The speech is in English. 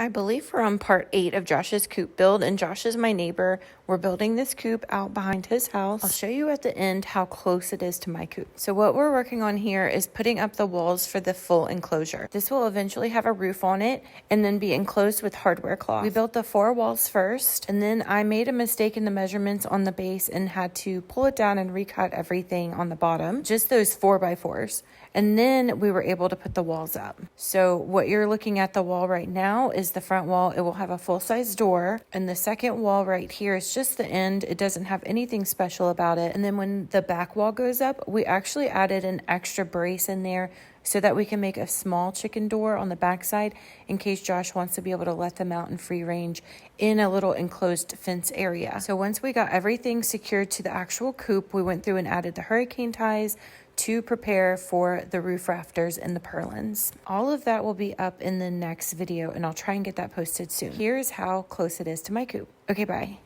I believe we're on part 8 of Josh's coop build, and Josh is my neighbor. We're building this coop out behind his house. I'll show you at the end how close it is to my coop. So what we're working on here is putting up the walls for the full enclosure. This will eventually have a roof on it and then be enclosed with hardware cloth. We built the 4 walls first, and then I made a mistake in the measurements on the base and had to pull it down and recut everything on the bottom, just those 4x4s. And then we were able to put the walls up. So what you're looking at the wall right now is the front wall. It will have a full-size door, and the second wall right here is just the end. It doesn't have anything special about it. And then when the back wall goes up, we actually added an extra brace in there so that we can make a small chicken door on the backside in case Josh wants to be able to let them out in free range in a little enclosed fence area. So once we got everything secured to the actual coop, we went through and added the hurricane ties to prepare for the roof rafters and the purlins. All of that will be up in the next video, and I'll try and get that posted soon. Here's how close it is to my coop. Okay, bye.